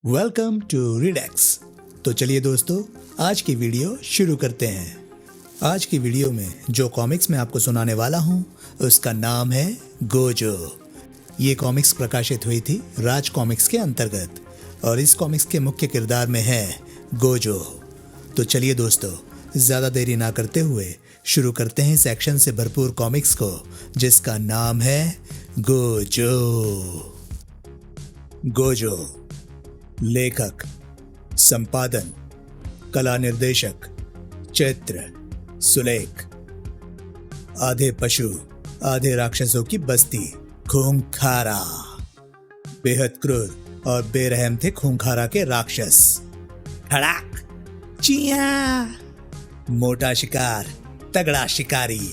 Welcome to रिडैक्स। तो चलिए दोस्तों, आज की वीडियो शुरू करते हैं। आज की वीडियो में जो कॉमिक्स मैं आपको सुनाने वाला हूँ उसका नाम है गोजो। ये कॉमिक्स प्रकाशित हुई थी राज कॉमिक्स के अंतर्गत और इस कॉमिक्स के मुख्य किरदार में है गोजो। तो चलिए दोस्तों, ज़्यादा देरी ना करते हुए शुरू करते हैं सेक्शन से भरपूर कॉमिक्स को जिसका नाम है गोजो। गोजो लेखक, संपादन, कला निर्देशक, चित्र, सुलेख। आधे पशु आधे राक्षसों की बस्ती खूंखारा। बेहद क्रूर और बेरहम थे खूंखारा के राक्षस। खड़ाक, चिया, मोटा शिकार, तगड़ा शिकारी।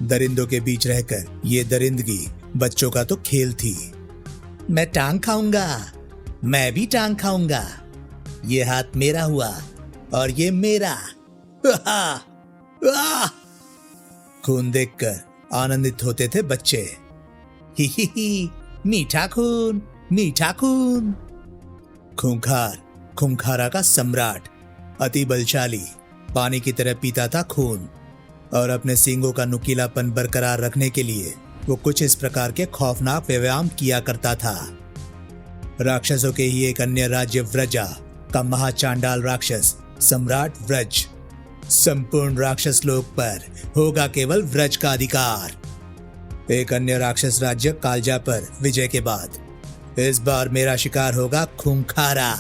दरिंदों के बीच रहकर ये दरिंदगी बच्चों का तो खेल थी। मैं टांग खाऊंगा, मैं भी टांग खाऊंगा, ये हाथ मेरा हुआ और ये मेरा। खून देखकर आनंदित होते थे बच्चे। ही ही, मीठा खून, मीठा खून। खूंखार खूंखारा का सम्राट, अति बलशाली, पानी की तरह पीता था खून और अपने सींगों का नुकीलापन बरकरार रखने के लिए वो कुछ इस प्रकार के खौफनाक व्यायाम किया करता था। राक्षसों के ही एक अन्य राज्य व्रजा का महाचांडाल राक्षस सम्राट व्रज। संपूर्ण राक्षस लोक पर होगा केवल व्रज का अधिकार। एक अन्य राक्षस राज्य कालजा पर विजय के बाद इस बार मेरा शिकार होगा खूंखारा।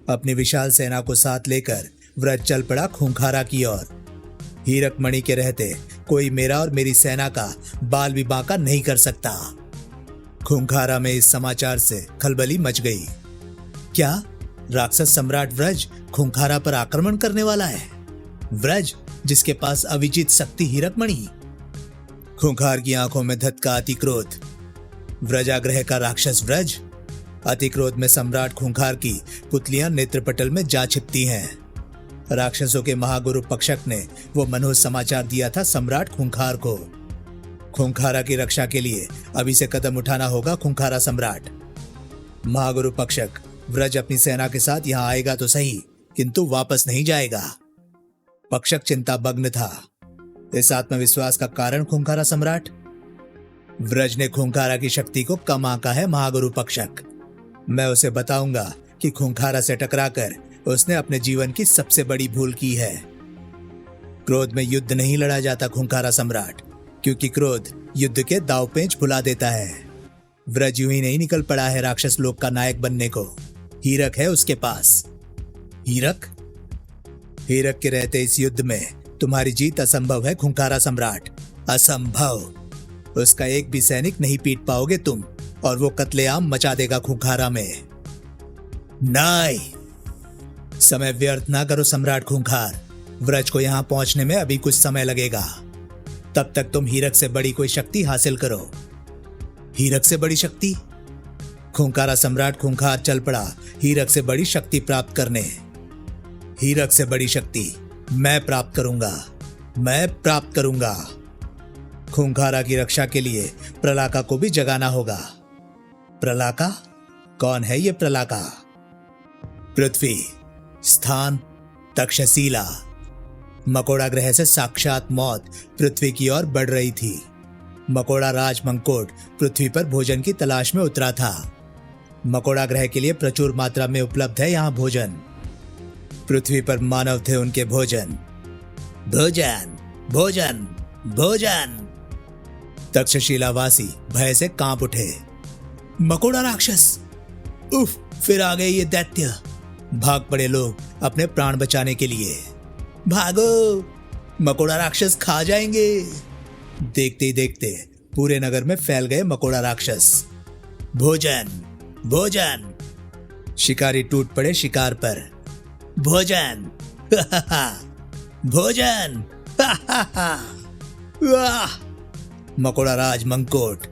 अपनी विशाल सेना को साथ लेकर व्रज चल पड़ा खूंखारा की ओर। हीरक मणि के रहते कोई मेरा और मेरी सेना का बाल भी बांका नहीं कर सकता। खूंखारा में इस समाचार से खलबली मच गई। क्या राक्षस सम्राट व्रज खूंखारा पर आक्रमण करने वाला है? व्रज जिसके पास अविजित शक्ति हीरक मणि। खूंखार की आंखों में धधका अति क्रोध। व्रजाग्रह का राक्षस व्रज। अति क्रोध में सम्राट खूंखार की पुतलियां नेत्रपटल में जा छिपती हैं। राक्षसों के महागुरु पक्षक ने वो मनोज समाचार दिया था सम्राट खूंखार को। खूंखारा की रक्षा के लिए अभी से कदम उठाना होगा खूंखारा सम्राट। महागुरु पक्षक व्रज अपनी सेना के साथ यहाँ आएगा तो सही, किंतु वापस नहीं जाएगा। पक्षक चिंतामग्न था। इस आत्मविश्वास का कारण खूंखारा सम्राट। व्रज ने खूंखारा की शक्ति को कम आंका है महागुरु पक्षक। मैं उसे बताऊंगा कि खूंखारा से टकराकर उसने अपने जीवन की सबसे बड़ी भूल की है। क्रोध में युद्ध नहीं लड़ा जाता खूंखारा सम्राट, क्योंकि क्रोध युद्ध के दांवपेच भुला देता है। व्रज यूं ही नहीं निकल पड़ा है राक्षस लोक का नायक बनने को। हीरक है उसके पास। हीरक हीरक के रहते इस युद्ध में तुम्हारी जीत असंभव है खूंखारा सम्राट, असंभव। उसका एक भी सैनिक नहीं पीट पाओगे तुम और वो कत्लेआम मचा देगा खूंखारा में। नहीं, समय व्यर्थ ना करो सम्राट खूंखार। व्रज को यहां पहुंचने में अभी कुछ समय लगेगा। तब तक तुम हीरक से बड़ी कोई शक्ति हासिल करो। हीरक से बड़ी शक्ति? खूंखारा सम्राट खूंखार चल पड़ा हीरक से बड़ी शक्ति प्राप्त करने। हीरक से बड़ी शक्ति मैं प्राप्त करूंगा, मैं प्राप्त करूंगा। खूंखारा की रक्षा के लिए प्रलाका को भी जगाना होगा। प्रलाका? कौन है ये प्रलाका? पृथ्वी, स्थान तक्षशिला। मकोड़ा ग्रह से साक्षात मौत पृथ्वी की ओर बढ़ रही थी। मकोड़ा राज मंकोड़ पृथ्वी पर भोजन की तलाश में उतरा था। मकोड़ा ग्रह के लिए प्रचुर मात्रा में उपलब्ध है यहाँ भोजन। पृथ्वी पर मानव थे उनके भोजन। भोजन, भोजन, भोजन। तक्षशिलावासी भय से कांप उठे। मकोड़ा राक्षस! उफ, फिर आ गए ये दैत्य। भाग पड़े लोग अपने प्राण बचाने के लिए। भागो, मकोड़ा राक्षस खा जाएंगे। देखते ही देखते पूरे नगर में फैल गए मकोड़ा राक्षस। भोजन, भोजन। शिकारी टूट पड़े शिकार पर। भोजन, भोजन। मकोड़ा राज मंकोट,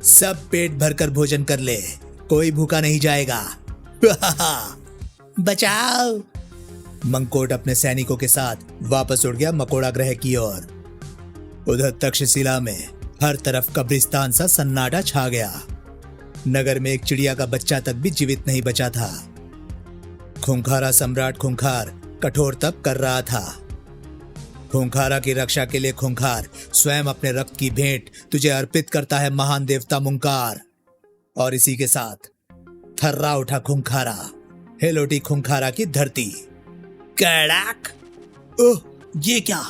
सब पेट भरकर भोजन कर ले, कोई भूखा नहीं जाएगा। बचाओ! मंकोट अपने सैनिकों के साथ वापस उड़ गया मकोड़ा ग्रह की ओर। उधर तक्षशिला में हर तरफ कब्रिस्तान सा सन्नाटा छा गया। नगर में एक चिड़िया का बच्चा तक भी जीवित नहीं बचा था। खूंखारा सम्राट खूंखार कठोर तप कर रहा था। खूंखारा की रक्षा के लिए खूंखार स्वयं अपने रक्त की भेंट तुझे अर्पित करता है महान देवता मुंकार। और इसी के साथ थर्रा उठा खूंखारा, हिल उठी खूंखारा की धरती। कड़ाक! ओह, ये क्या?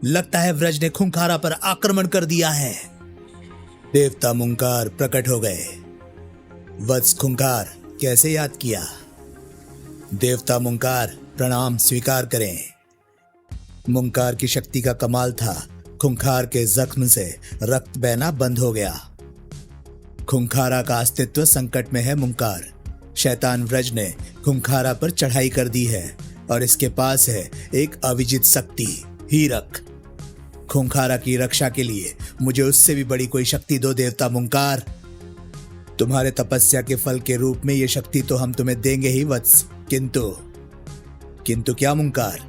लगता है व्रज ने खूंखारा पर आक्रमण कर दिया है। देवता मुंकार प्रकट हो गए। वत्स खूंखार कैसे याद किया? देवता मुंकार प्रणाम स्वीकार करें। मुंकार की शक्ति का कमाल था। खूंखार के जख्म से रक्त बहना बंद हो गया। खूंखारा का अस्तित्व संकट में है मुंकार। शैतान व्रज ने खूंखारा पर चढ़ाई कर दी है और इसके पास है एक अविजित शक्ति, हीरक। खूंखारा की रक्षा के लिए मुझे उससे भी बड़ी कोई शक्ति दो देवता मुंकार। तुम्हारे तपस्या के फल के रूप में ये शक्ति तो हम तुम्हें देंगे ही वत्स, किंतु क्या मुंकार?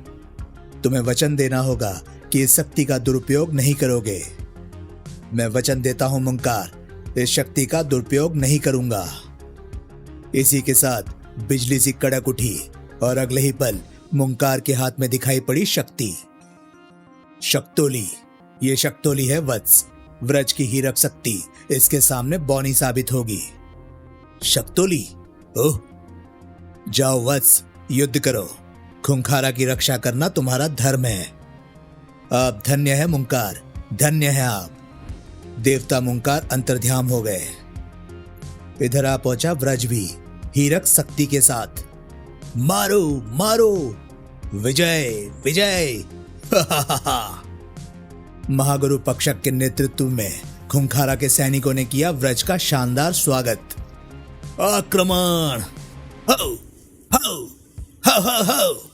तुम्हें वचन देना होगा कि इस शक्ति का दुरुपयोग नहीं करोगे। मैं वचन देता हूं मुंकार, इस शक्ति का दुरुपयोग नहीं करूंगा। इसी के साथ बिजली सी कड़क उठी और अगले ही पल मुंकार के हाथ में दिखाई पड़ी शक्ति, शक्तोली। ये शक्तोली है वत्स, व्रज की हीरक शक्ति इसके सामने बौनी साबित होगी। शक्तोली? ओह, जाओ वत्स, युद्ध करो। खूंखारा की रक्षा करना तुम्हारा धर्म है। आप धन्य है मुंकार, धन्य है आप। देवता मुंकार अंतर्ध्यान हो गए। इधर आ पहुंचा व्रज भी हीरक शक्ति के साथ। मारो मारो, विजय विजय! महागुरु पक्षक के नेतृत्व में खूंखारा के सैनिकों ने किया व्रज का शानदार स्वागत। आक्रमण! हो हो हो हो हो!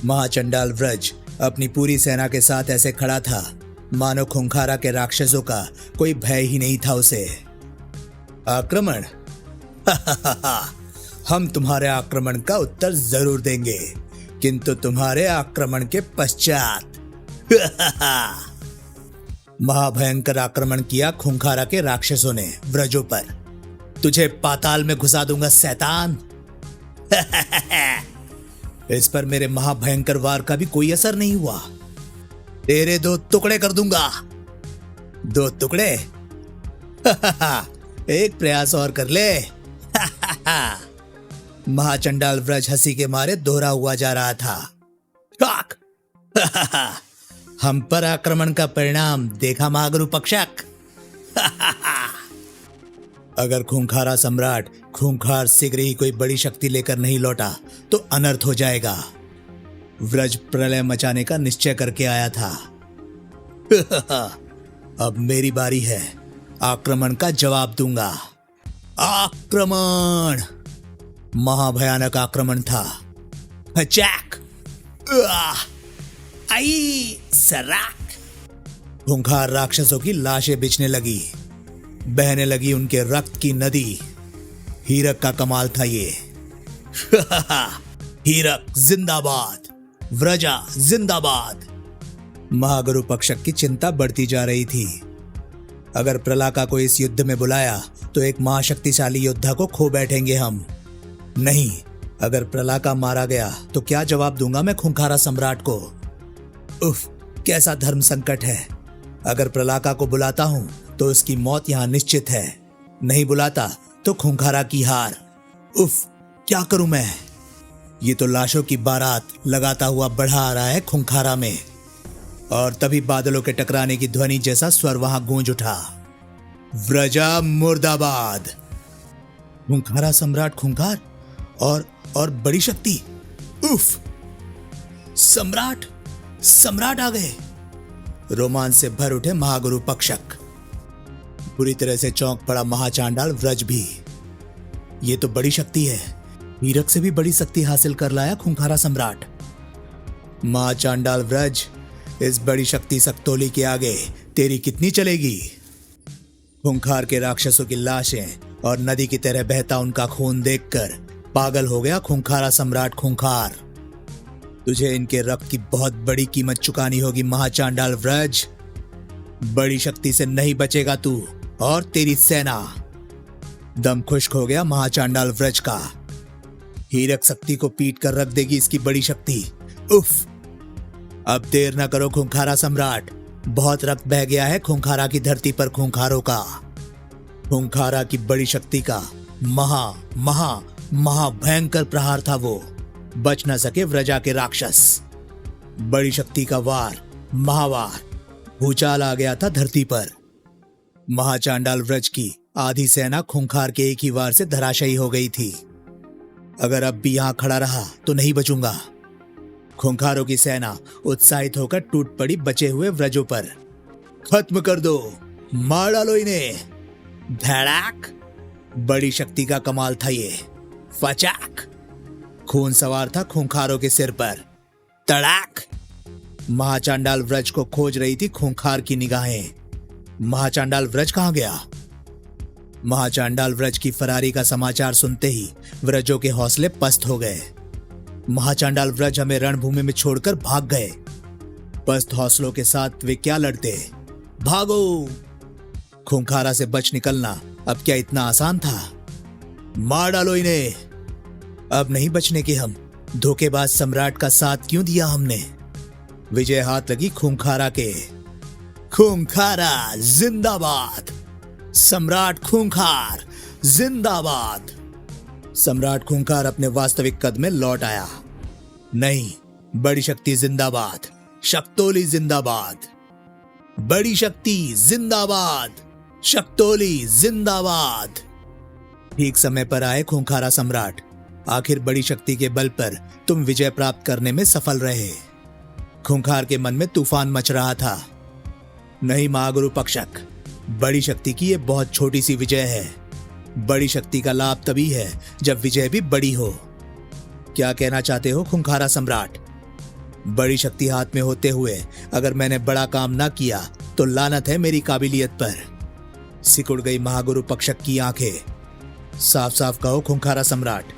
महाचंडाल व्रज अपनी पूरी सेना के साथ ऐसे खड़ा था मानो खूंखारा के राक्षसों का कोई भय ही नहीं था उसे। आक्रमण? हम तुम्हारे आक्रमण का उत्तर जरूर देंगे, किंतु तुम्हारे आक्रमण के पश्चात। महाभयंकर आक्रमण किया खूंखारा के राक्षसों ने व्रजों पर। तुझे पाताल में घुसा दूंगा शैतान। इस पर मेरे महाभयंकर वार का भी कोई असर नहीं हुआ। तेरे 2 टुकड़े कर दूंगा। 2 टुकड़े? एक प्रयास और कर ले। महाचंडाल व्रज हंसी के मारे दोहरा हुआ जा रहा था। हम पर आक्रमण का परिणाम देखा महागुरु पक्षक। अगर खूंखारा सम्राट खूंखार शीघ्र ही कोई बड़ी शक्ति लेकर नहीं लौटा तो अनर्थ हो जाएगा। व्रज प्रलय मचाने का निश्चय करके आया था। अब मेरी बारी है, आक्रमण का जवाब दूंगा। आक्रमण! महाभयानक आक्रमण था। हचाक! आई सराक! खूंखार राक्षसों की लाशें बिछने लगी, बहने लगी उनके रक्त की नदी। हीरक का कमाल था ये। हीरक जिंदाबाद, व्रजा जिंदाबाद। महागुरु पक्षक की चिंता बढ़ती जा रही थी। अगर प्रलाका को इस युद्ध में बुलाया तो एक महाशक्तिशाली योद्धा को खो बैठेंगे हम। नहीं, अगर प्रलाका मारा गया तो क्या जवाब दूंगा मैं खूंखारा सम्राट को? उफ, कैसा धर्म संकट है। अगर प्रलाका को बुलाता हूं तो उसकी मौत यहां निश्चित है, नहीं बुलाता तो खूंखारा की हार। उफ, क्या करूं मैं? ये तो लाशों की बारात लगाता हुआ बढ़ा आ रहा है खूंखारा में। और तभी बादलों के टकराने की ध्वनि जैसा स्वर वहां गूंज उठा। व्रजा मुर्दाबाद! खूंखारा सम्राट खूंखार और बड़ी शक्ति। उफ! सम्राट आ गए। रोमांच से भर उठे महागुरु पक्षक। पूरी तरह से चौंक पड़ा महाचांडाल व्रज भी। ये तो बड़ी शक्ति है, हीरक से भी बड़ी शक्ति हासिल कर लाया खूंखारा सम्राट। महाचांडाल व्रज, इस बड़ी शक्ति सक्तोली के आगे तेरी कितनी चलेगी? खूंखार के राक्षसों की लाशें और नदी की तरह बहता उनका खून देखकर पागल हो गया खूंखारा सम्राट खूंखार। तुझे इनके रक्त की बहुत बड़ी कीमत चुकानी होगी महाचांडाल व्रज। बड़ी शक्ति से नहीं बचेगा तू और तेरी सेना। दम खुश्क हो गया महाचांडाल व्रज का। हीरक शक्ति को पीट कर रख देगी इसकी बड़ी शक्ति। उफ! अब देर न करो खूंखारा सम्राट, बहुत रक्त बह गया है खूंखारा की धरती पर खूंखारों का। खूंखारा की बड़ी शक्ति का महा महा महा भयंकर प्रहार था वो। बच न सके व्रजा के राक्षस। बड़ी शक्ति का वार, महावार, भूचाल आ गया था धरती पर। महाचांडाल व्रज की आधी सेना खूंखार के एक ही वार से धराशायी हो गई थी। अगर अब भी यहां खड़ा रहा तो नहीं बचूंगा। खूंखारों की सेना उत्साहित होकर टूट पड़ी बचे हुए व्रजों पर। खत्म कर दो, मार डालो इन्हें। धड़ाक! बड़ी शक्ति का कमाल था ये। फचाक! खून सवार था खूंखारों के सिर पर। तड़ाक! महाचांडाल व्रज को खोज रही थी खूंखार की निगाहें। महाचांडाल व्रज कहां गया? महाचांडाल व्रज की फरारी का समाचार सुनते ही व्रजों के हौसले पस्त हो गए। महाचांडाल व्रज हमें रणभूमि में छोड़कर भाग गए। पस्त हौसलों के साथ वे क्या लड़ते? भागो! खूंखारा से बच निकलना अब क्या इतना आसान था? मार डालो इन्हें। अब नहीं बचने के हम। धोखेबाज सम्राट का साथ क्यों दिया हमने? विजय हाथ लगी खूंखारा के। खूंखारा जिंदाबाद! सम्राट खूंखार जिंदाबाद! सम्राट खूंखार अपने वास्तविक कद में लौट आया। नहीं, बड़ी शक्ति जिंदाबाद, शक्तोली जिंदाबाद। बड़ी शक्ति जिंदाबाद, शक्तोली जिंदाबाद। ठीक समय पर आए खूंखारा सम्राट। आखिर बड़ी शक्ति के बल पर तुम विजय प्राप्त करने में सफल रहे। खूंखार के मन में तूफान मच रहा था। नहीं महागुरु पक्षक, बड़ी शक्ति की ये बहुत छोटी सी विजय है। बड़ी शक्ति का लाभ तभी है जब विजय भी बड़ी हो। क्या कहना चाहते हो खूंखारा सम्राट? बड़ी शक्ति हाथ में होते हुए अगर मैंने बड़ा काम ना किया तो लानत है मेरी काबिलियत पर। सिकुड़ गई महागुरु पक्षक की आंखें। साफ साफ कहो खूंखारा सम्राट।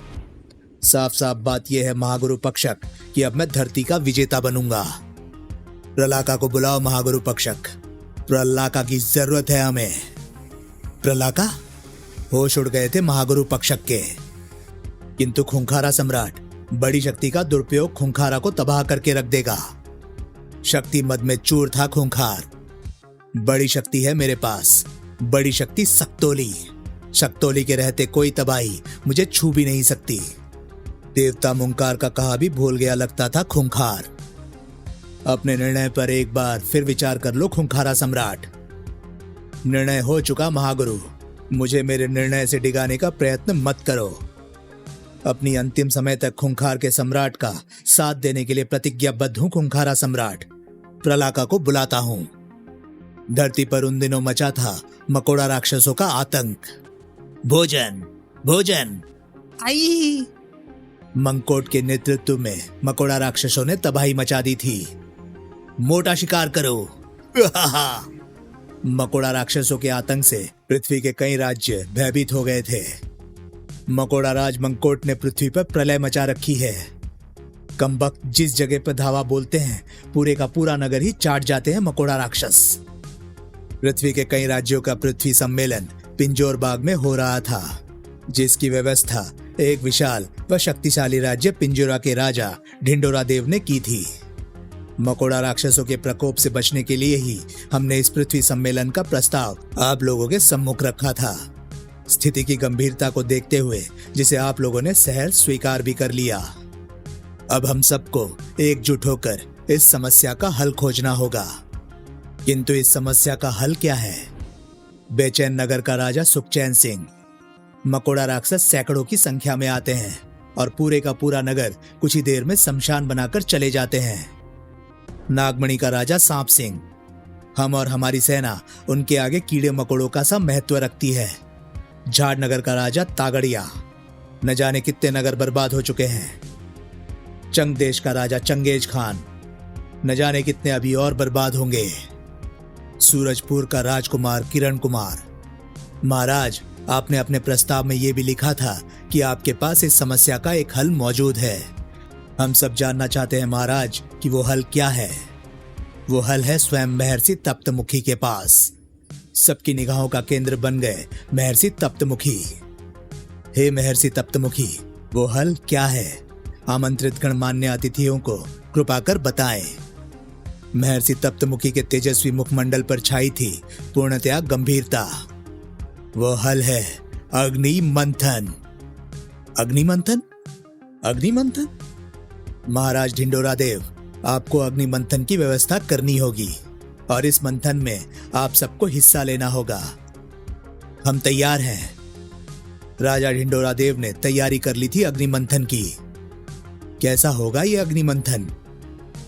साफ साफ बात यह है महागुरु पक्षक कि अब मैं धरती का विजेता बनूंगा। प्रलाका को बुलाओ महागुरु पक्षक। प्रलाका की जरूरत है हमें। प्रलाका? होश उड़ गए थे महागुरु पक्षक के। किंतु खूंखारा सम्राट, बड़ी शक्ति का दुरुपयोग खूंखारा को तबाह करके रख देगा। शक्ति मद में चूर था खूंखार। बड़ी शक्ति है मेरे पास, बड़ी शक्ति सक्तोली। सक्तोली के रहते कोई तबाही मुझे छू भी नहीं सकती। देवता मुंकार का कहा भी भूल गया लगता था खूंखार। अपने निर्णय पर एक बार फिर विचार कर लो खूंखारा सम्राट। निर्णय हो चुका महागुरु, मुझे मेरे निर्णय से डिगाने का प्रयत्न मत करो। अपनी अंतिम समय तक खूंखार के सम्राट का साथ देने के लिए प्रतिज्ञाबद्ध हूं खूंखारा सम्राट। प्रलाका को बुलाता हूं। धरती पर उन दिनों मचा था मकोड़ा राक्षसों का आतंक। भोजन भोजन आई! मंकोट के नेतृत्व में मकोड़ा राक्षसों ने तबाही मचा दी थी। मोटा शिकार करो। मकोड़ा राक्षसों के आतंक से पृथ्वी के कई राज्य भयभीत हो गए थे। मकोड़ा राज मंकोट ने पृथ्वी पर प्रलय मचा रखी है। कमबख्त जिस जगह पर धावा बोलते हैं पूरे का पूरा नगर ही चाट जाते हैं मकोड़ा राक्षस। पृथ्वी के कई राज्यों का पृथ्वी सम्मेलन पिंजोर बाग में हो रहा था, जिसकी व्यवस्था एक विशाल व शक्तिशाली राज्य पिंजोरा के राजा ढिंडोरा देव ने की थी। मकोड़ा राक्षसों के प्रकोप से बचने के लिए ही हमने इस पृथ्वी सम्मेलन का प्रस्ताव आप लोगों के सम्मुख रखा था। स्थिति की गंभीरता को देखते हुए जिसे आप लोगों ने सहर्ष स्वीकार भी कर लिया। अब हम सबको एकजुट होकर इस समस्या का हल खोजना होगा। किंतु इस समस्या का हल क्या है? बेचैन नगर का राजा सुखचैन सिंह। मकोड़ा राक्षस सैकड़ों की संख्या में आते हैं और पूरे का पूरा नगर कुछ ही देर में शमशान बनाकर चले जाते हैं। नागमणि का राजा सांप सिंह। हम और हमारी सेना उनके आगे कीड़े मकोड़ों का सा महत्व रखती है। झाड़ नगर का राजा तागड़िया। न जाने कितने नगर बर्बाद हो चुके हैं। चंग देश का राजा चंगेज खान। न जाने कितने अभी और बर्बाद होंगे। सूरजपुर का राजकुमार किरण कुमार। महाराज, आपने अपने प्रस्ताव में यह भी लिखा था कि आपके पास इस समस्या का एक हल मौजूद है। हम सब जानना चाहते हैं महाराज कि वो हल क्या है। वो हल है स्वयं महर्षि तप्तमुखी के पास। सबकी निगाहों का केंद्र बन गए महर्षि तप्तमुखी। हे महर्षि तप्तमुखी, वो हल क्या है? आमंत्रित गणमान्य अतिथियों को कृपा कर बताएं। महर्षि तप्तमुखी के तेजस्वी मुखमंडल पर छाई थी पूर्णतया गंभीरता। वो हल है अग्नि मंथन। अग्नि मंथन? अग्नि मंथन? महाराज ढिंडोरा देव, आपको अग्नि मंथन की व्यवस्था करनी होगी और इस मंथन में आप सबको हिस्सा लेना होगा। हम तैयार हैं। राजा ढिंडोरा देव ने तैयारी कर ली थी अग्नि मंथन की। कैसा होगा ये अग्नि मंथन?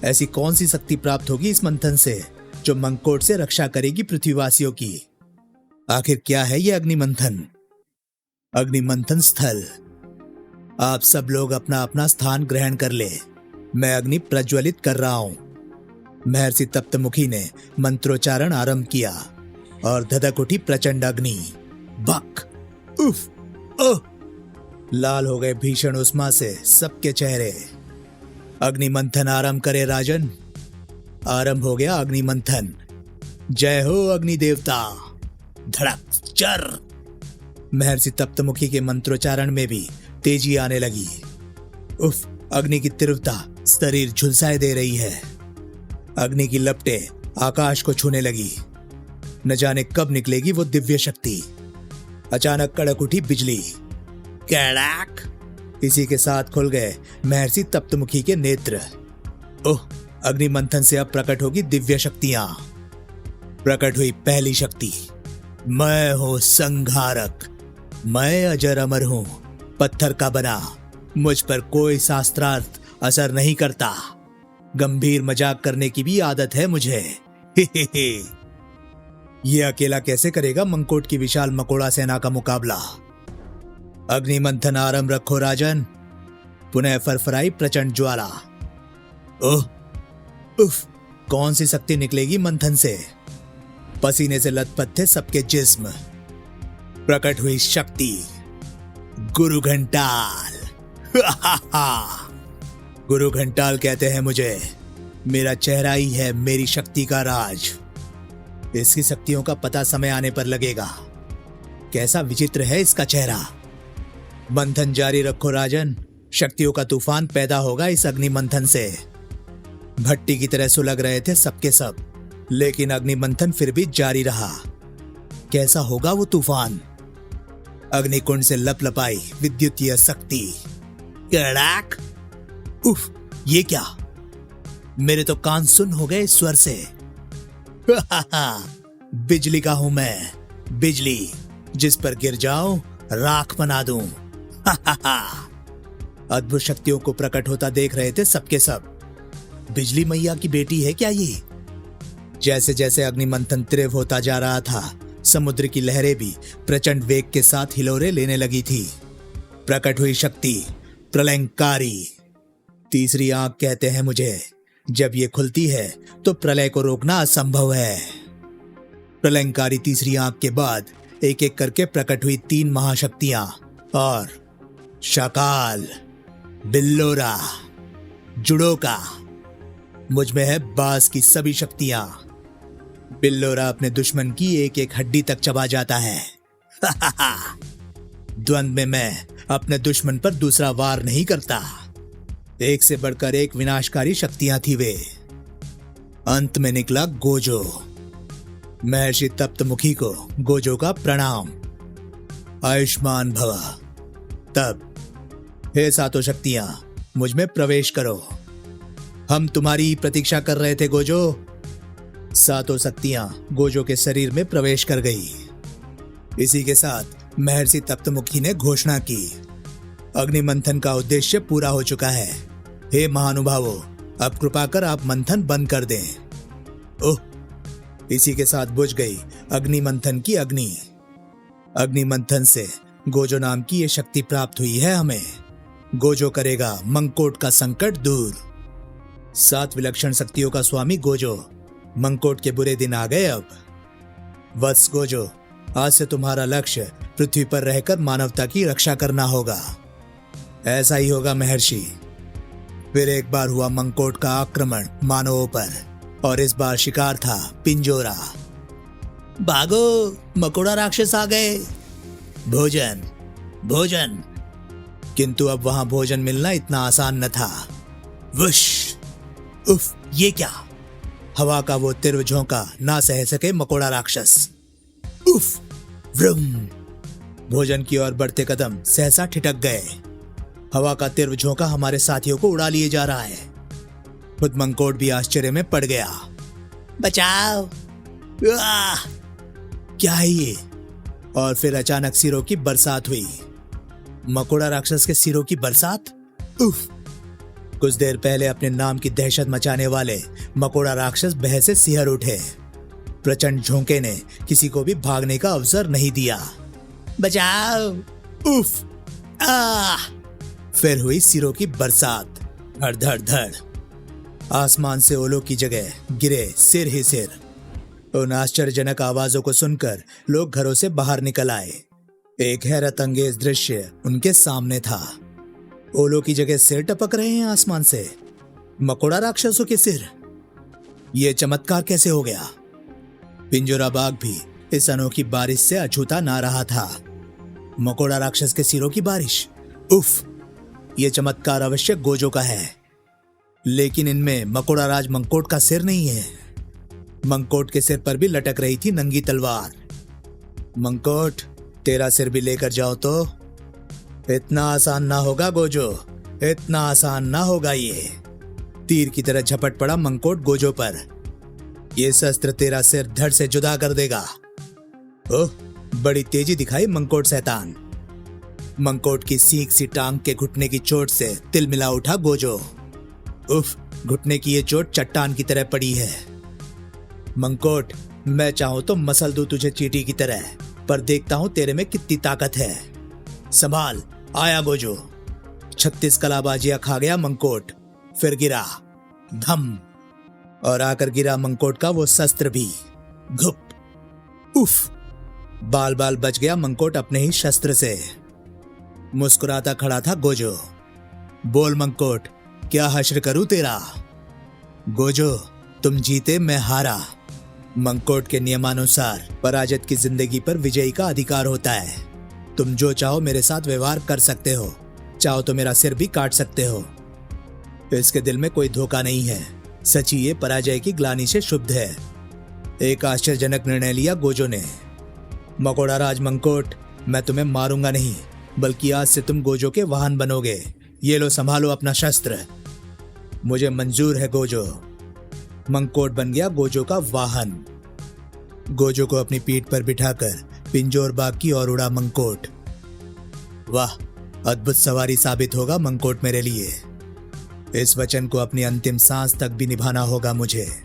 ऐसी कौन सी शक्ति प्राप्त होगी इस मंथन से जो मंकोट से रक्षा करेगी पृथ्वीवासियों की? आखिर क्या है ये अग्नि मंथन? अग्नि मंथन स्थल। आप सब लोग अपना अपना स्थान ग्रहण कर ले। मैं अग्नि प्रज्वलित कर रहा हूं। महर्षि तप्तमुखी ने मंत्रोच्चारण आरंभ किया और धधक उठी प्रचंड अग्नि। बक, उफ, ओह! लाल हो गए भीषण उष्मा से सबके चेहरे। अग्नि मंथन आरंभ करे राजन। आरंभ हो गया अग्नि मंथन। जय हो अग्नि देवता। धड़क चर। महर्षि तप्तमुखी के मंत्रोच्चारण में भी तेजी आने लगी। उफ, अग्नि की तीव्रता शरीर झुलसाए दे रही है। अग्नि की लपटें आकाश को छूने लगी। न जाने कब निकलेगी वो दिव्य शक्ति। अचानक कड़क उठी बिजली। कड़क! इसी के साथ खुल गए महर्षि तप्तमुखी के नेत्र। ओह, अग्नि मंथन से अब प्रकट होगी दिव्य शक्तियां। प्रकट हुई पहली शक्ति। मैं हूं संघारक। मैं अजर अमर हूं, पत्थर का बना। मुझ पर कोई शास्त्रार्थ असर नहीं करता। गंभीर मजाक करने की भी आदत है मुझे। ये अकेला कैसे करेगा मंकोट की विशाल मकोड़ा सेना का मुकाबला? अग्नि मंथन आरंभ रखो राजन। पुनः फरफराई प्रचंड ज्वाला। ओह, उफ, कौन सी शक्ति निकलेगी मंथन से? पसीने से लथपथ थे सबके जिस्म। प्रकट हुई शक्ति गुरु घंटाल। गुरु घंटाल कहते हैं मुझे। मेरा चेहरा ही है मेरी शक्ति का राज। इसकी शक्तियों का पता समय आने पर लगेगा। कैसा विचित्र है इसका चेहरा। मंथन जारी रखो राजन। शक्तियों का तूफान पैदा होगा इस अग्नि मंथन से। भट्टी की तरह सुलग रहे थे सबके सब, लेकिन अग्नि मंथन फिर भी जारी रहा। कैसा होगा वो तूफान? अग्निकुंड से लपलपाई विद्युतीय शक्ति। कड़ाक! उफ, ये क्या? मेरे तो कान सुन हो गए इस स्वर से। बिजली का हूं मैं, बिजली। जिस पर गिर जाऊं राख बना दूं। अद्भुत शक्तियों को प्रकट होता देख रहे थे सबके सब। बिजली मैया की बेटी है क्या ये? जैसे जैसे अग्निमंथन तीव्र होता जा रहा था, समुद्र की लहरें भी प्रचंड वेग के साथ हिलोरे लेने लगी थी। प्रकट हुई शक्ति प्रलयंकारी। तीसरी आंख कहते हैं मुझे। जब ये खुलती है तो प्रलय को रोकना असंभव है। प्रलयंकारी तीसरी आंख के बाद एक एक करके प्रकट हुई 3 महाशक्तियां और शाकाल, बिल्लोरा, जुड़ोका। मुझ में है बास की सभी शक्तियां। बिल्लोरा अपने दुश्मन की एक एक हड्डी तक चबा जाता है। द्वंद्व में मैं अपने दुश्मन पर दूसरा वार नहीं करता। एक से बढ़कर एक विनाशकारी शक्तियां थी वे। अंत में निकला गोजो। महर्षि तप्तमुखी को गोजो का प्रणाम। आयुष्मान भव। तब, हे सातों शक्तियां, मुझ में प्रवेश करो। हम तुम्हारी प्रतीक्षा कर रहे थे गोजो। सातों शक्तियां गोजो के शरीर में प्रवेश कर गई। इसी के साथ महर्षि तप्तमुखी ने घोषणा की, अग्निमंथन का उद्देश्य पूरा हो चुका है। हे महानुभावों, अब कृपा कर आप मंथन बंद कर दें। ओह! इसी के साथ बुझ गई अग्निमंथन की अग्नि। अग्निमंथन से गोजो नाम की ये शक्ति प्राप्त हुई है हमें। गोजो करेगा मंकोट का संकट दूर। 7 विलक्षण शक्तियों का स्वामी गोजो। मंकोट के बुरे दिन आ गए अब। वत्स गोजो, आज से तुम्हारा लक्ष्य पृथ्वी पर रहकर मानवता की रक्षा करना होगा। ऐसा ही होगा महर्षि। फिर एक बार हुआ मंकोट का आक्रमण मानवों पर, और इस बार शिकार था पिंजोरा। भागो, मकोड़ा राक्षस आ गए। भोजन। भोजन। किंतु अब वहां भोजन मिलना इतना आसान न था। वुश! उफ! ये क्या? हवा का वो तीव्र झोंका ना सह सके मकोड़ा राक्षस। उफ! व्रुम! भोजन की ओर बढ़ते कदम सहसा ठिठक गए। हवा का तीव्र झोंका हमारे साथियों को उड़ा लिए जा रहा है। खुद मंकोड़ भी आश्चर्य में पड़ गया। बचाओ! आह! क्या है ये? और फिर अचानक सिरों की बरसात हुई। मकोड़ा राक्षस के सिरों की बरसात? उफ! कुछ देर पहले अपने नाम की दहशत मचाने वाले मकोड़ा राक्षस भय से सिहर उठे। प्रचंड झोंके ने किसी को भी भागने का अवसर नहीं दिया। बचाओ! उफ! आह! फिर हुई सिरों की बरसात। धड़ धड़ धड़। आसमान से ओलों की जगह गिरे सिर ही सिर। उन आश्चर्यजनक आवाजों को सुनकर लोग घरों से बाहर निकल आए। एक हैरत अंगेज दृश्य उनके सामने था। ओलों की जगह सिर टपक रहे हैं आसमान से। मकोड़ा राक्षसों के सिर। यह चमत्कार कैसे हो गया? पिंजोरा बाग भी इस अनोखी बारिश से अछूता ना रहा था। मकोड़ा राक्षस के सिरों की बारिश। उफ! यह चमत्कार अवश्य गोजो का है। लेकिन इनमें मकोड़ा राज मंकोट का सिर नहीं है। मंकोट के सिर पर भी लटक रही थी नंगी तलवार। मंकोट, तेरा सिर भी लेकर जाओ तो। इतना आसान ना होगा गोजो, इतना आसान ना होगा ये। तीर की तरह झपट पड़ा मंकोट गोजो पर। ये शस्त्र तेरा सिर धड़ से जुदा कर देगा। ओह! बड़ी तेजी दिखाई मंकोट शैतान। मंकोट की सीख सी टांग के घुटने की चोट से तिलमिला उठा गोजो। उफ! घुटने की ये चोट चट्टान की तरह पड़ी है। मंकोट, मैं चाहूं तो मसल दूं तुझे चींटी की तरह, पर देखता हूं तेरे में कितनी ताकत है। संभाल! आया गोजो। 36 कलाबाजियां खा गया मंकोट। फिर गिरा। धम! और आकर गिरा मंकोट का वो शस्त्र भी। घुप! उफ! बाल बाल बच गया मंकोट अपने ही शस्त्र से। मुस्कुराता खड़ा था गोजो। बोल मंकोट, क्या हश्र करूं तेरा? गोजो, तुम जीते, मैं हारा। मंकोट के नियमानुसार पराजित की जिंदगी पर विजयी का अधिकार होता है। तुम जो चाहो मेरे साथ व्यवहार कर सकते हो। चाहो तो मेरा सिर भी काट सकते हो। इसके दिल में कोई धोखा नहीं है। सची ये पराजय की ग्लानि से शुद्ध है। एक आश्चर्यजनक निर्णय लिया गोजो ने। मकोड़ा राज मंकोट, मैं तुम्हें मारूंगा नहीं, बल्कि आज से तुम गोजो के वाहन बनोगे। ये लो, संभालो अपना शस्त्र। मुझे मंजूर है गोजो। मंकोट बन गया गोजो का वाहन। गोजो को अपनी पीठ पर बिठाकर पिंजोर बाग की ओर उड़ा मंकोट। वाह! अद्भुत सवारी साबित होगा मंकोट मेरे लिए। इस वचन को अपनी अंतिम सांस तक भी निभाना होगा मुझे।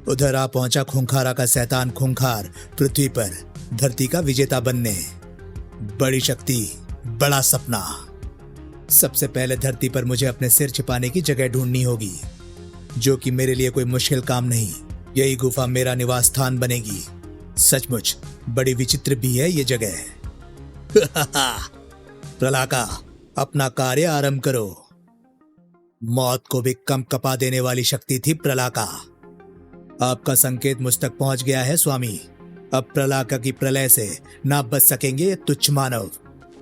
उधर आ पहुंचा खूंखारा का शैतान खूंखार पृथ्वी पर धरती का विजेता बनने। बड़ी शक्ति, बड़ा सपना। सबसे पहले धरती पर मुझे अपने सिर छिपाने की जगह ढूंढनी होगी, जो कि मेरे लिए कोई मुश्किल काम नहीं। यही गुफा मेरा निवास स्थान बनेगी। सचमुच बड़ी विचित्र भी है ये जगह। प्रलाका, अपना कार्य आरंभ करो। मौत को भी कम कपा देने वाली शक्ति थी प्रलाका। आपका संकेत मुझ तक पहुंच गया है स्वामी। अब प्रलाका की प्रलय से ना बच सकेंगे ये तुच्छ मानव।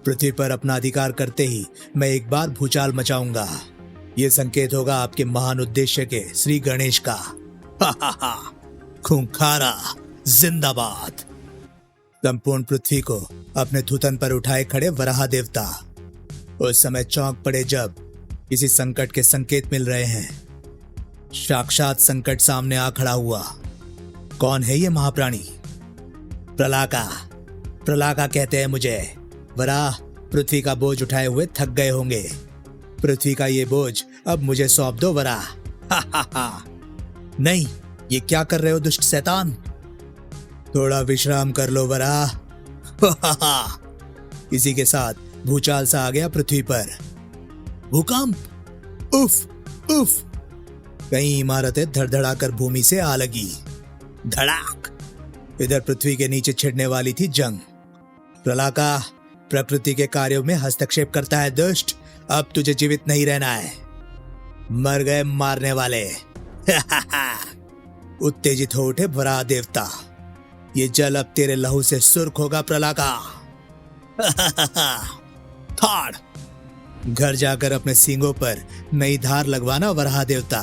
पृथ्वी पर अपना अधिकार करते ही मैं एक बार भूचाल मचाऊंगा। ये संकेत होगा आपके महान उद्देश्य के श्री गणेश का। खूंखारा जिंदाबाद। संपूर्ण पृथ्वी को अपने थुथन पर उठाए खड़े वराह देवता उस समय चौंक पड़े जब किसी संकट के संकेत मिल रहे हैं। साक्षात संकट सामने आ खड़ा हुआ। कौन है ये महाप्राणी? प्रलाका। प्रलाका कहते हैं मुझे। वराह पृथ्वी का बोझ उठाए हुए थक गए होंगे। पृथ्वी का ये बोझ अब मुझे सौंप दो वराह। नहीं, ये क्या कर रहे हो दुष्ट शैतान? थोड़ा विश्राम कर लो वराह। इसी के साथ भूचाल सा आ गया पृथ्वी पर। भूकंप! उफ उफ! कई इमारतें धड़धड़ाकर भूमि से आ लगी। धड़ाक! इधर पृथ्वी के नीचे छिड़ने वाली थी जंग। प्रलाका, प्रकृति के कार्यों में हस्तक्षेप करता है दुष्ट। अब तुझे जीवित नहीं रहना है। मर गए मारने वाले। उत्तेजित हो उठे वराह देवता। ये जल अब तेरे लहू से सुर्ख होगा प्रलाका। थाड़। घर जाकर अपने सींगों पर नई धार लगवाना वराह देवता।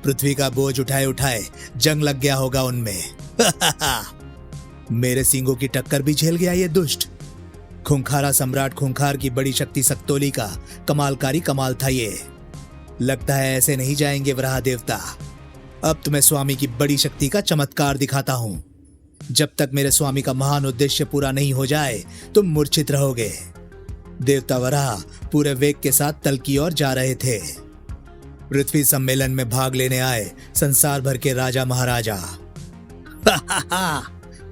पृथ्वी का बोझ उठाए उठाए जंग लग गया होगा उनमें। मेरे सींगों की टक्कर भी झेल गया ये दुष्ट। खूंखारा सम्राट खूंखार की बड़ी शक्ति सक्तोली का कमालकारी कमाल था ये। लगता है ऐसे नहीं जाएंगे वराह देवता। अब तुम्हें स्वामी की बड़ी शक्ति का चमत्कार दिखाता हूं। जब तक मेरे स्वामी का महान उद्देश्य पूरा नहीं हो जाए तुम मूर्छित रहोगे। देवता वराह पूरे वेग के साथ तल की ओर जा रहे थे। पृथ्वी सम्मेलन में भाग लेने आए संसार भर के राजा महाराजा।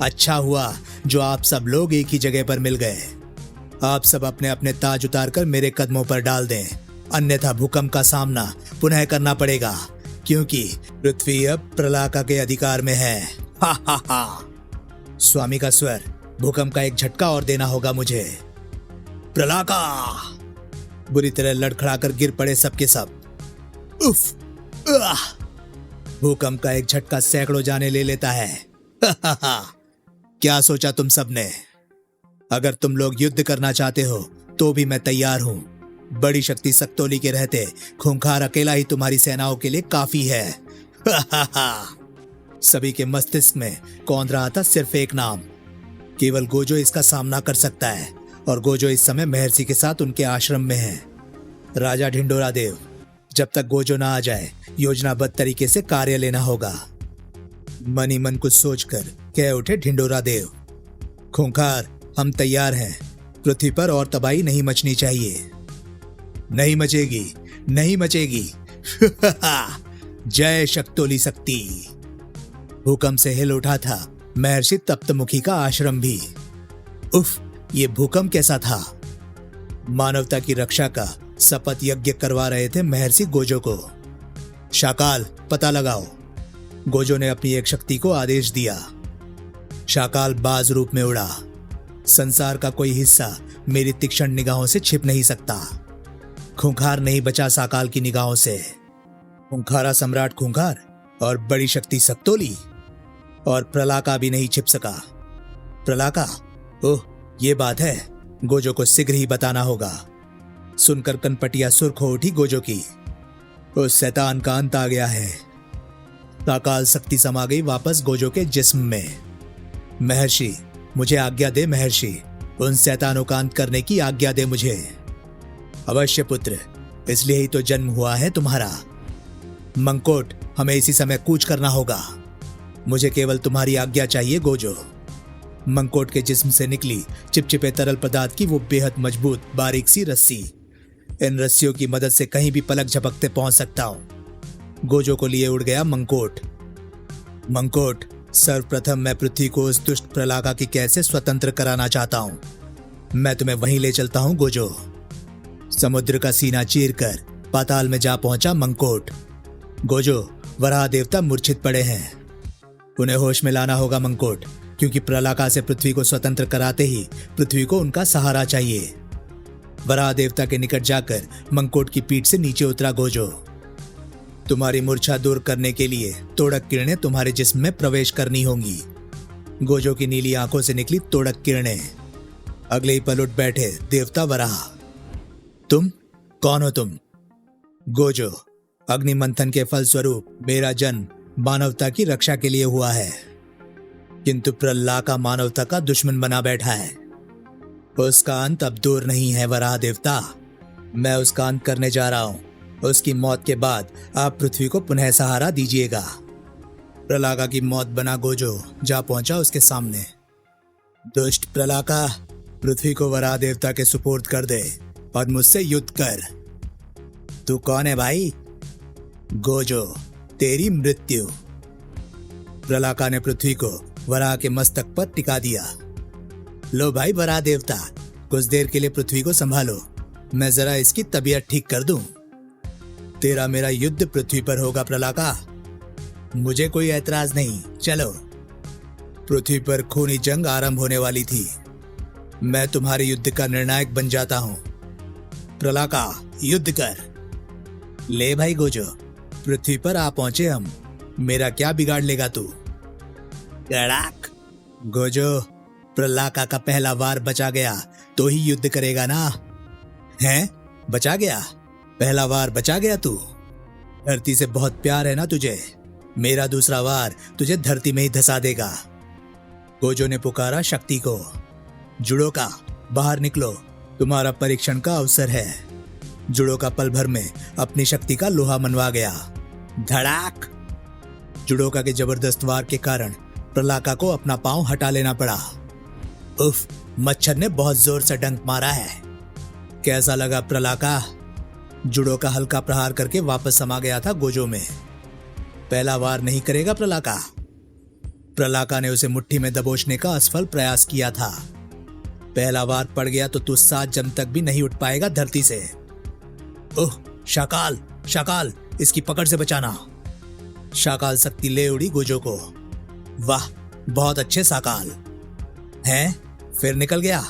अच्छा हुआ जो आप सब लोग एक ही जगह पर मिल गए। आप सब अपने अपने ताज उतार कर मेरे कदमों पर डाल दें, अन्यथा भूकंप का सामना पुनः करना पड़ेगा, क्योंकि पृथ्वी अब प्रलाका के अधिकार में है। हा हा हा। स्वामी का स्वर, भूकंप का एक झटका और देना होगा मुझे। प्रलाका। बुरी तरह लड़खड़ाकर गिर पड़े सबके सब। उफ। भूकंप का एक झटका सैकड़ों जाने ले लेता है। क्या सोचा तुम सबने? अगर तुम लोग युद्ध करना चाहते हो तो भी मैं तैयार हूं। बड़ी शक्ति सक्तोली के रहते खूंखार अकेला ही तुम्हारी सेनाओं के लिए काफी है। सभी के मस्तिष्क में कौंध रहा था सिर्फ एक नाम। केवल गोजो इसका सामना कर सकता है, और गोजो इस समय महर्षि के साथ उनके आश्रम में है। राजा ढिंडोरा देव, जब तक गोजो ना आ जाए योजनाबद्ध तरीके से कार्य लेना होगा। मन ही मन कुछ सोचकर कह उठे ढिंडोरा देव। खूंखार, हम तैयार हैं। पृथ्वी पर और तबाही नहीं मचनी चाहिए। नहीं मचेगी, नहीं मचेगी। जय शक्तोली शक्ति। भूकंप से हिल उठा था महर्षि तप्तमुखी का आश्रम भी। उफ, ये भूकंप कैसा था? मानवता की रक्षा का शपथ यज्ञ करवा रहे थे महर्षि गोजो को। शाकाल, पता लगाओ। गोजो ने अपनी एक शक्ति को आदेश दिया। शाकाल बाज रूप में उड़ा। संसार का कोई हिस्सा मेरी तीक्ष्ण निगाहों से छिप नहीं सकता। खूंखार नहीं बचा शाकाल की निगाहों से। खूंखारा सम्राट खूंखार और बड़ी शक्ति सक्तोली, और प्रलाका भी नहीं छिप सका। प्रलाका? ओह, ये बात है। गोजो को शीघ्र ही बताना होगा। सुनकर कनपटिया सुर्ख हो उठी गोजो की। उस शैतान का अंत आ गया है। शाकाल शक्ति समा गई वापस गोजो के जिस्म में। महर्षि, मुझे आज्ञा दे महर्षि। उन शैतानों का अंत करने की आज्ञा दे मुझे। अवश्य पुत्र, इसलिए ही तो जन्म हुआ है तुम्हारा। मंकोट, हमें इसी समय कूच करना होगा। मुझे केवल तुम्हारी आज्ञा चाहिए गोजो। मंकोट के जिस्म से निकली चिपचिपे तरल पदार्थ की वो बेहद मजबूत बारीक सी रस्सी। इन रस्सियों की मदद से कहीं भी पलक झपकते पहुंच सकता हूं। गोजो को लिए उड़ गया मंकोट। मंकोट, सर्वप्रथम मैं पृथ्वी को उस दुष्ट प्रलाका की कैसे स्वतंत्र कराना चाहता हूं। मैं तुम्हें वहीं ले चलता हूं गोजो। समुद्र का सीना चीरकर पाताल में जा पहुंचा मंकोट। गोजो, वराह देवता मूर्छित पड़े हैं। उन्हें होश में लाना होगा मंकोट, क्योंकि प्रलाका से पृथ्वी को स्वतंत्र कराते ही पृथ्वी को उनका सहारा चाहिए। वराह देवता के निकट जाकर मंकोट की पीठ से नीचे उतरा गोजो। तुम्हारी मूर्छा दूर करने के लिए तोड़क किरणें तुम्हारे जिस्म में प्रवेश करनी होंगी। गोजो की नीली आंखों से निकली तोड़क किरणें। अगले ही पल उठ बैठे देवता वराह। तुम कौन हो तुम? गोजो, अग्नि मंथन के फलस्वरूप मेरा जन्म मानवता की रक्षा के लिए हुआ है, किंतु प्रलाका मानवता का दुश्मन बना बैठा है। उसका अंत अब दूर नहीं है वराह देवता। मैं उसका अंत करने जा रहा हूं। उसकी मौत के बाद आप पृथ्वी को पुनः सहारा दीजिएगा। प्रलाका की मौत बना गोजो जा पहुंचा उसके सामने। दुष्ट प्रलाका, पृथ्वी को वराह देवता के सुपुर्द कर दे और मुझसे युद्ध कर। तू कौन है भाई? गोजो, तेरी मृत्यु। प्रलाका ने पृथ्वी को वराह के मस्तक पर टिका दिया। लो भाई वराह देवता, कुछ देर के लिए पृथ्वी को संभालो। मैं जरा इसकी तबीयत ठीक कर दूं। तेरा मेरा युद्ध पृथ्वी पर होगा प्रलाका। मुझे कोई ऐतराज नहीं, चलो। पृथ्वी पर खूनी जंग आरंभ होने वाली थी। मैं तुम्हारे युद्ध का निर्णायक बन जाता हूं। प्रलाका, युद्ध कर। ले भाई गोजो, पृथ्वी पर आ पहुंचे हम। मेरा क्या बिगाड़ लेगा तू? कड़ाक। गोजो, प्रलाका का पहला वार बचा गया, तो ही युद्ध करेगा ना? हैं? बचा गया? पहला वार बचा गया तू? धरती से बहुत प्यार है ना तुझे? मेरा दूसरा वार तुझे धरती में ही धसा देगा। गोजो ने पुकारा शक्ति को। जुडोका, बाहर निकलो, तुम्हारा परीक्षण का अवसर है। जुडोका पल भर में अपनी शक्ति का लोहा मनवा गया। धड़ाक! जुडोका के जबरदस्त वार के कारण प्रलाका को अपना पांव हटा लेना पड़ा। उफ, मच्छर ने बहुत जोर से डंक मारा है। कैसा लगा प्रलाका? जुडोका हल्का प्रहार करके वापस समा गया था गोजो में। पहला वार नहीं करेगा प्रलाका? प्रलाका ने उसे मुट्ठी में दबोचने का असफल प्रयास किया था। पहला वार पड़ गया तो तू 7 जन्म तक भी नहीं उठ पाएगा धरती से। ओह, शाकाल, शाकाल, इसकी पकड़ से बचाना। शाकाल शक्ति ले उड़ी गोजो को। वाह, बहुत अच्छे शाकाल हैं। फिर निकल गया।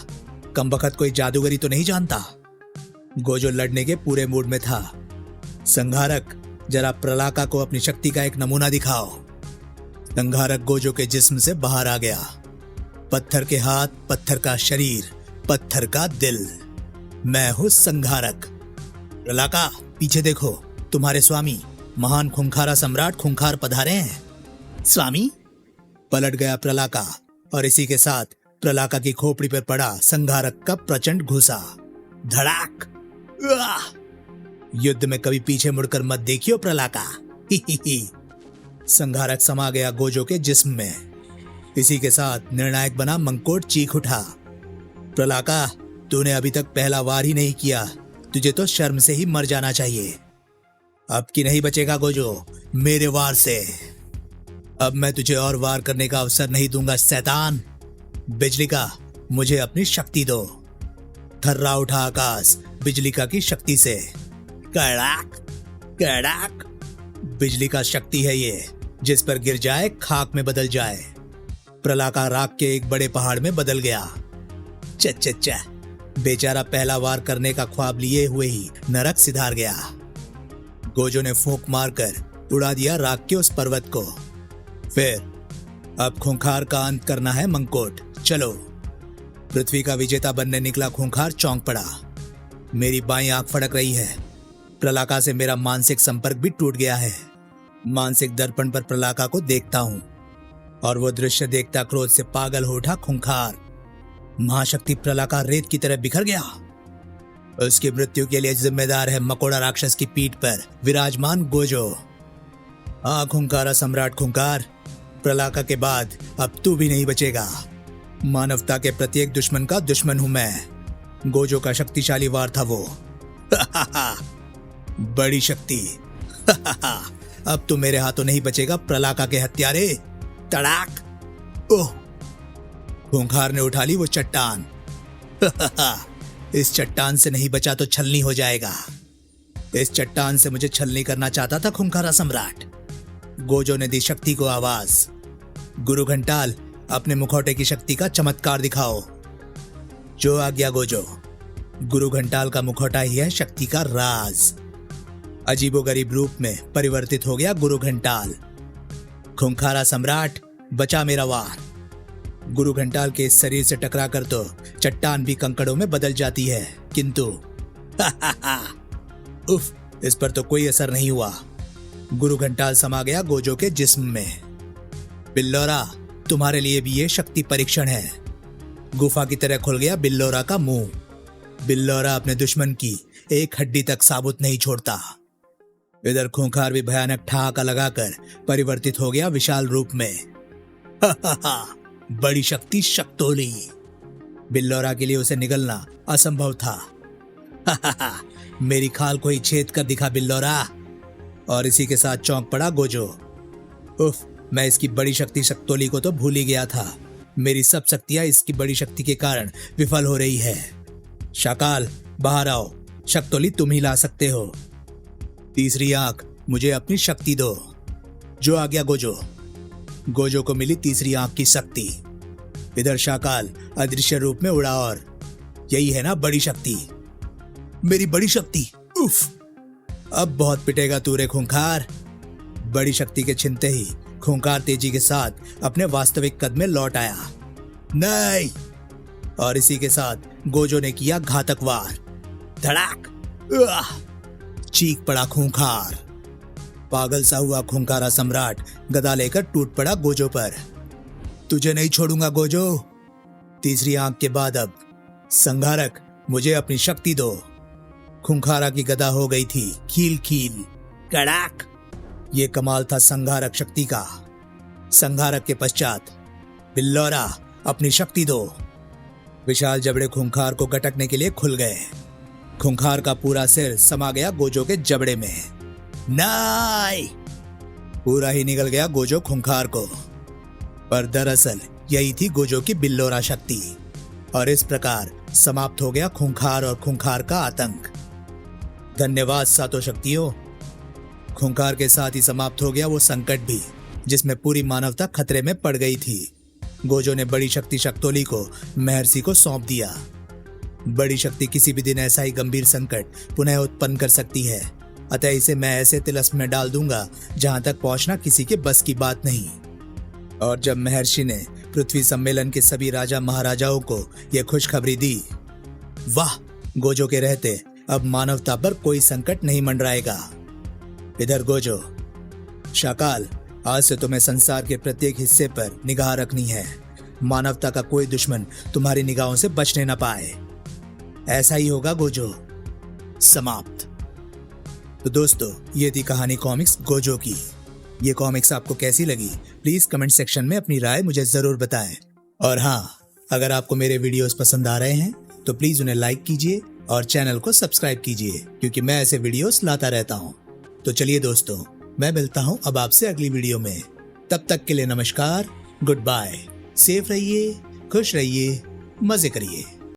कमबख्त कोई जादूगरी तो नहीं जानता। गोजो लड़ने के पूरे मूड में था। संघारक, जरा प्रलाका को अपनी शक्ति का एक नमूना दिखाओ। संघारक गोजो के जिस्म से बाहर आ गया। पत्थर के हाथ, पत्थर का शरीर, पत्थर का दिल। मैं हूं संघारक। प्रलाका, पीछे देखो, तुम्हारे स्वामी महान खूंखारा सम्राट खूंखार पधारे हैं। स्वामी? पलट गया प्रलाका और इसी के साथ प्रलाका की खोपड़ी पर पड़ा संघारक का प्रचंड घुसा। धड़ाक! युद्ध में कभी पीछे मुड़कर मत देखियो प्रलाका। ही ही ही। संघारक समा गया गोजो के जिस्म में। इसी के साथ निर्णायक बना मंकोट चीख उठा। प्रलाका, तूने अभी तक पहला वार ही नहीं किया। तुझे तो शर्म से ही मर जाना चाहिए। अब की नहीं बचेगा गोजो, मेरे वार से। अब मैं तुझे और वार करने का अवसर नहीं दूंगा शैतान। बिजलिका, मुझे अपनी शक्ति दो। थर्रा उठा आकाश बिजलिका की शक्ति से। कड़ाक कड़ाक। बिजली का शक्ति है ये, जिस पर गिर जाए खाक में बदल जाए। प्रलाका राख के एक बड़े पहाड़ में बदल गया। च बेचारा पहला वार करने का ख्वाब लिए हुए ही नरक सिधार गया। गोजो ने फूंक मारकर उड़ा दिया राख के उस पर्वत को। फिर अब खूंखार का अंत करना है मंकोट, चलो। पृथ्वी का विजेता बनने निकला खूंखार चौंक पड़ा। मेरी बाईं आंख फड़क रही है। प्रलाका से मेरा मानसिक संपर्क भी टूट गया है। मानसिक दर्पण पर प्रलाका को देखता हूं और वो दृश्य देखता क्रोध से पागल हो उठा खूंखार। महाशक्ति प्रलाका रेत की तरह बिखर गया। उसकी मृत्यु के लिए जिम्मेदार है मकोड़ा राक्षस की पीठ पर विराजमान गोजो। हाँ खूंखारा सम्राट खूंखार, प्रलाका के बाद अब तू भी नहीं बचेगा। मानवता के प्रत्येक दुश्मन का दुश्मन हूं मैं। गोजो का शक्तिशाली वार था वो। बड़ी शक्ति। अब तो मेरे हाथों नहीं बचेगा प्रलाका के हत्यारे। तड़ाक! ओह! खूंखार ने उठा ली वो चट्टान। इस चट्टान से नहीं बचा तो छलनी हो जाएगा। इस चट्टान से मुझे छलनी करना चाहता था खूंखारा सम्राट। गोजो ने दी शक्ति को आवाज। गुरु घंटाल, अपने मुखौटे की शक्ति का चमत्कार दिखाओ। जो आज्ञा गोजो। गुरु घंटाल का मुखौटा ही है शक्ति का राज। अजीबोगरीब रूप में परिवर्तित हो गया गुरु घंटाल। खूंखारा सम्राट, बचा मेरा वार। गुरु घंटाल के इस शरीर से टकराकर तो चट्टान भी कंकड़ों में बदल जाती है, किंतु उफ, इस पर तो कोई असर नहीं हुआ। गुरु घंटाल समा गया गोजो के जिस्म में। बिल्लोरा, तुम्हारे लिए भी ये शक्ति परीक्षण है। गुफा की तरह खुल गया बिल्लोरा का मुंह। बिल्लोरा अपने दुश्मन की एक हड्डी तक साबुत नहीं छोड़ता। इधर खूंखार भी भयानक ठहाका लगाकर परिवर्तित हो गया विशाल रूप में। बड़ी शक्ति शक्तोली। बिल्लोरा के लिए उसे निगलना असंभव था। मेरी खाल को ही छेद कर दिखा बिल्लोरा। और इसी के साथ चौंक पड़ा गोजो। उफ, मैं इसकी बड़ी शक्ति शक्तोली को तो भूल ही गया था। मेरी सब शक्तियां इसकी बड़ी शक्ति के कारण विफल हो रही है। शाकाल, बाहर आओ। शक्तोली तुम ही ला सकते हो। तीसरी आंख, मुझे अपनी शक्ति दो। जो आ गया गोजो। गोजो को मिली तीसरी आंख की शक्ति। इधर शाकाल अदृश्य रूप में उड़ा और यही है ना बड़ी शक्ति। मेरी बड़ी शक्ति। उफ, अब बहुत पिटेगा तू रे खूंखार। बड़ी शक्ति के छिनते ही खूंखार तेजी के साथ अपने वास्तविक कद में लौट आया। नहीं! और इसी के साथ गोजो ने किया घातक वार। धड़ाक! आह! चीख पड़ा खूंखार। पागल सा हुआ खूंखारा सम्राट गदा लेकर टूट पड़ा गोजो पर। तुझे नहीं छोड़ूंगा गोजो। तीसरी आंख के बाद अब संहारक, मुझे अपनी शक्ति दो। खूंखारा की गदा हो गई थी खील खील। कड़ाक! ये कमाल था संहारक शक्ति का। संहारक के पश्चात बिल्लौरा, अपनी शक्ति दो। विशाल जबड़े खूंखार को गटकने के लिए खुल गए। खूंखार का पूरा सिर समा गया गोजो के जबड़े में। नाई! पूरा ही निकल गया गोजो खूंखार को। पर दरअसल यही थी गोजो की बिल्लौरा शक्ति। और इस प्रकार समाप्त हो गया खूंखार और खूंखार का आतंक। धन्यवाद सातों शक्तियों। खूंखार के साथ ही समाप्त हो गया वो संकट भी जिसमें पूरी मानवता खतरे में पड़ गई थी। गोजो ने बड़ी शक्ति शक्तोली को महर्षि को सौंप दिया। बड़ी शक्ति किसी भी दिन ऐसा ही गंभीर संकट पुनः उत्पन्न कर सकती है, अतः इसे मैं ऐसे तिलस्म में डाल दूंगा जहां तक पहुंचना किसी के बस की बात नहीं। और जब महर्षि ने पृथ्वी सम्मेलन के सभी राजा महाराजाओं को यह खुशखबरी दी, वाह, गोजो के रहते अब मानवता पर कोई संकट नहीं मंडराएगा। इधर गोजो, शाकाल, आज से तुम्हें संसार के प्रत्येक हिस्से पर निगाह रखनी है। मानवता का कोई दुश्मन तुम्हारी निगाहों से बचने न पाए। ऐसा ही होगा गोजो। समाप्त। तो दोस्तों, ये थी कहानी कॉमिक्स गोजो की। ये कॉमिक्स आपको कैसी लगी प्लीज कमेंट सेक्शन में अपनी राय मुझे जरूर बताएं। और हाँ, अगर आपको मेरे वीडियोस पसंद आ रहे हैं तो प्लीज उन्हें लाइक कीजिए और चैनल को सब्सक्राइब कीजिए, क्योंकि मैं ऐसे वीडियोस लाता रहता हूँ। तो चलिए दोस्तों, मैं मिलता हूँ अब आपसे अगली वीडियो में। तब तक के लिए नमस्कार, गुड बाय। सेफ रहिए, खुश रहिए, मजे करिए।